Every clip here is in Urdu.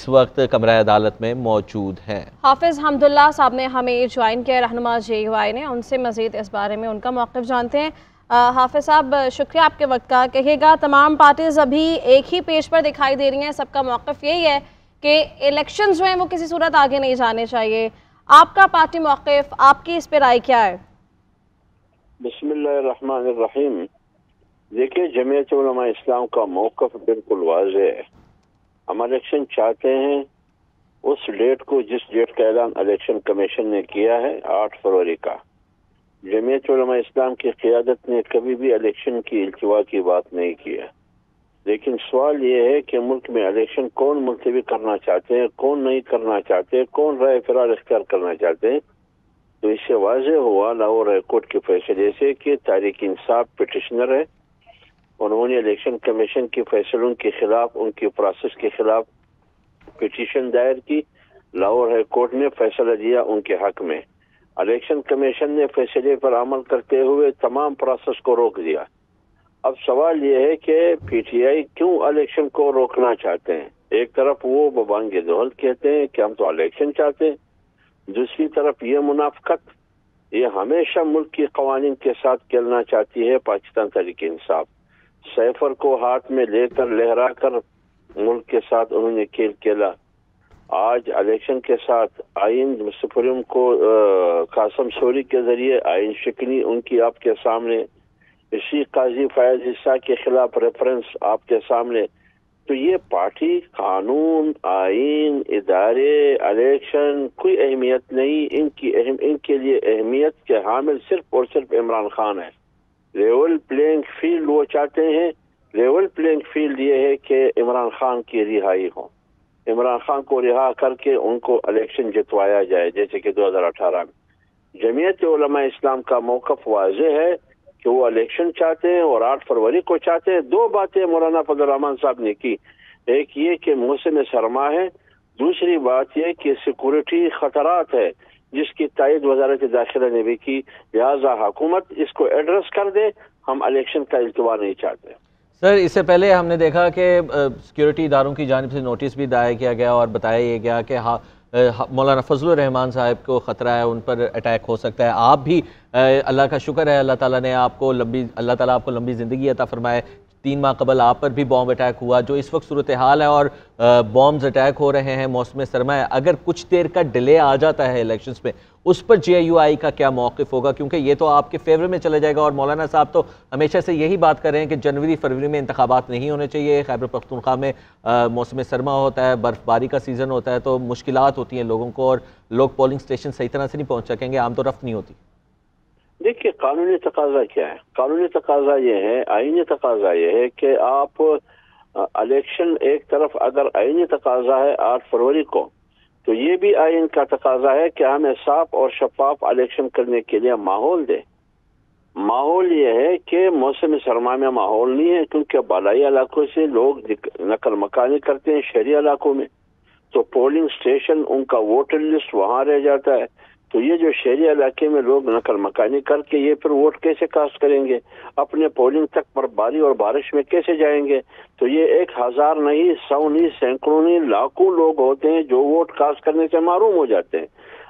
اس وقت کمرہ عدالت میں موجود ہیں۔ حافظ حمداللہ صاحب نے ہمیں جوائن کیا، رہنما JUI نے، ان سے مزید اس بارے میں ان کا موقف جانتے ہیں۔ حافظ صاحب شکریہ آپ کے وقت کا۔ کہیے گا تمام پارٹیز ابھی ایک ہی پیج پر دکھائی دے رہی ہیں، سب کا موقف یہی ہے کہ الیکشنز جو ہیں وہ کسی صورت آگے نہیں جانے چاہیے۔ آپ کا پارٹی موقف، آپ کی اس پہ رائے کیا ہے؟ بسم اللہ الرحمن الرحیم۔ دیکھیے، جمعیت علماء اسلام کا موقف بالکل واضح ہے۔ ہم الیکشن چاہتے ہیں اس ڈیٹ کو جس ڈیٹ کا اعلان الیکشن کمیشن نے کیا ہے 8 فروری کا۔ جمعیت علماء اسلام کی قیادت نے کبھی بھی الیکشن کی التوا کی بات نہیں کیا، لیکن سوال یہ ہے کہ ملک میں الیکشن کون ملتوی کرنا چاہتے ہیں، کون نہیں کرنا چاہتے، کون رائے فرار اختیار کرنا چاہتے ہیں۔ تو اس سے واضح ہوا لاہور ہائی کورٹ کے فیصلے سے کہ تحریک انصاف پٹیشنر ہے، انہوں نے الیکشن کمیشن کے فیصلوں کے خلاف، ان کی پروسیس کے خلاف پٹیشن دائر کی۔ لاہور ہائی کورٹ نے فیصلہ دیا ان کے حق میں۔ الیکشن کمیشن نے فیصلے پر عمل کرتے ہوئے تمام پروسیس کو روک دیا۔ اب سوال یہ ہے کہ PTI کیوں الیکشن کو روکنا چاہتے ہیں؟ ایک طرف وہ ببانگ دہل کہتے ہیں کہ ہم تو الیکشن چاہتے ہیں، دوسری طرف یہ منافقت، یہ ہمیشہ ملک کی قوانین کے ساتھ کھیلنا چاہتی ہے پاکستان تحریک انصاف۔ سیفر کو ہاتھ میں لے کر لہرا کر ملک کے ساتھ انہوں نے کھیل کھیلا۔ آج الیکشن کے ساتھ آئین سپریم کو قاسم سوری کے ذریعے آئین شکنی ان کی آپ کے سامنے، اسی قاضی فیاض عیسیٰ کے خلاف ریفرنس آپ کے سامنے۔ تو یہ پارٹی، قانون، آئین، ادارے، الیکشن کوئی اہمیت نہیں، ان کے لیے اہمیت کے حامل صرف اور صرف عمران خان ہے۔ لیول پلینگ فیلڈ وہ چاہتے ہیں، لیول پلینگ فیلڈ یہ ہے کہ عمران خان کی رہائی ہو، عمران خان کو رہا کر کے ان کو الیکشن جتوایا جائے، جیسے کہ 2018 میں۔ جمعیت علماء اسلام کا موقف واضح ہے کہ وہ الیکشن چاہتے ہیں اور 8 فروری کو چاہتے ہیں۔ دو باتیں مولانا فضل الرحمان صاحب نے کی، ایک یہ کہ موسم سرما ہے، دوسری بات یہ کہ سیکورٹی خطرات ہے جس کی تائید وزارت داخلہ نے بھی کی، لہذا حکومت اس کو ایڈریس کر دے، ہم الیکشن کا التوا نہیں چاہتے۔ سر، اس سے پہلے ہم نے دیکھا کہ سیکیورٹی اداروں کی جانب سے نوٹس بھی دائر کیا گیا اور بتایا یہ گیا کہ مولانا فضل الرحمان صاحب کو خطرہ ہے، ان پر اٹیک ہو سکتا ہے۔ آپ بھی اللہ کا شکر ہے، اللہ تعالیٰ نے آپ کو لمبی زندگی عطا فرمائے۔ 3 ماہ قبل آپ پر بھی بوم اٹیک ہوا، جو اس وقت صورتحال ہے اور بومز اٹیک ہو رہے ہیں موسم سرما ہے، اگر کچھ دیر کا ڈیلے آ جاتا ہے الیکشنز میں، اس پر JUI کا کیا موقف ہوگا؟ کیونکہ یہ تو آپ کے فیور میں چلے جائے گا، اور مولانا صاحب تو ہمیشہ سے یہی بات کر رہے ہیں کہ جنوری فروری میں انتخابات نہیں ہونے چاہیے۔ خیبر پختونخوا میں موسم سرما ہوتا ہے، برف باری کا سیزن ہوتا ہے، تو مشکلات ہوتی ہیں لوگوں کو، اور لوگ پولنگ سٹیشن صحیح طرح سے نہیں پہنچ سکیں گے، عام تو رفت نہیں ہوتی۔ دیکھیے، قانونی تقاضا کیا ہے؟ قانونی تقاضا یہ ہے، آئینی تقاضا یہ ہے کہ آپ الیکشن، ایک طرف اگر آئینی تقاضا ہے 8 فروری کو، تو یہ بھی آئین کا تقاضا ہے کہ ہمیں صاف اور شفاف الیکشن کرنے کے لیے ماحول دے۔ ماحول یہ ہے کہ موسم سرما میں ماحول نہیں ہے، کیونکہ بالائی علاقوں سے لوگ نقل مکانی کرتے ہیں شہری علاقوں میں، تو پولنگ سٹیشن، ان کا ووٹر لسٹ وہاں رہ جاتا ہے۔ تو یہ جو شہری علاقے میں لوگ نقل مکانی کر کے یہ پھر ووٹ کیسے کاسٹ کریں گے؟ اپنے پولنگ تک برفباری اور بارش میں کیسے جائیں گے؟ تو یہ 1000 نہیں، 100 نہیں، سینکڑوں نہیں، لاکھوں لوگ ہوتے ہیں جو ووٹ کاسٹ کرنے سے محروم ہو جاتے ہیں۔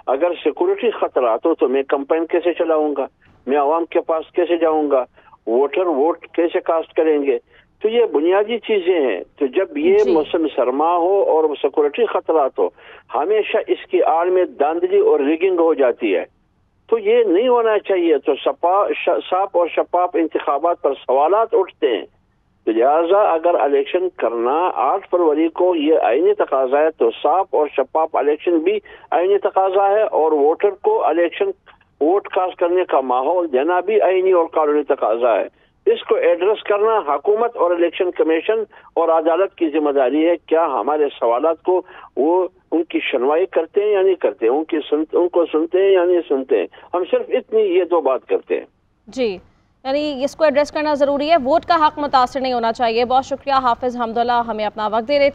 اگر سیکورٹی خطرات ہو تو میں کمپین کیسے چلاؤں گا؟ میں عوام کے پاس کیسے جاؤں گا؟ ووٹر ووٹ کیسے کاسٹ کریں گے؟ تو یہ بنیادی چیزیں ہیں۔ تو جب یہ موسم سرما ہو اور سیکورٹی خطرات ہو، ہمیشہ اس کی آڑ میں دھاندلی اور ریگنگ ہو جاتی ہے، تو یہ نہیں ہونا چاہیے۔ تو صاف اور شفاف انتخابات پر سوالات اٹھتے ہیں۔ تو لہٰذا اگر الیکشن کرنا 8 فروری کو یہ آئینی تقاضا ہے، تو صاف اور شفاف الیکشن بھی آئینی تقاضا ہے، اور ووٹر کو الیکشن ووٹ کاسٹ کرنے کا ماحول دینا بھی آئینی اور قانونی تقاضا ہے۔ اس کو ایڈریس کرنا حکومت اور الیکشن کمیشن اور عدالت کی ذمہ داری ہے۔ کیا ہمارے سوالات کو وہ ان کی شنوائی کرتے ہیں یا نہیں کرتے، ان کو سنتے ہیں یا نہیں سنتے ہیں؟ ہم صرف اتنی یہ 2 بات کرتے ہیں۔ جی، یعنی اس کو ایڈریس کرنا ضروری ہے، ووٹ کا حق متاثر نہیں ہونا چاہیے۔ بہت شکریہ حافظ حمداللہ، ہمیں اپنا وقت دے رہے تھے۔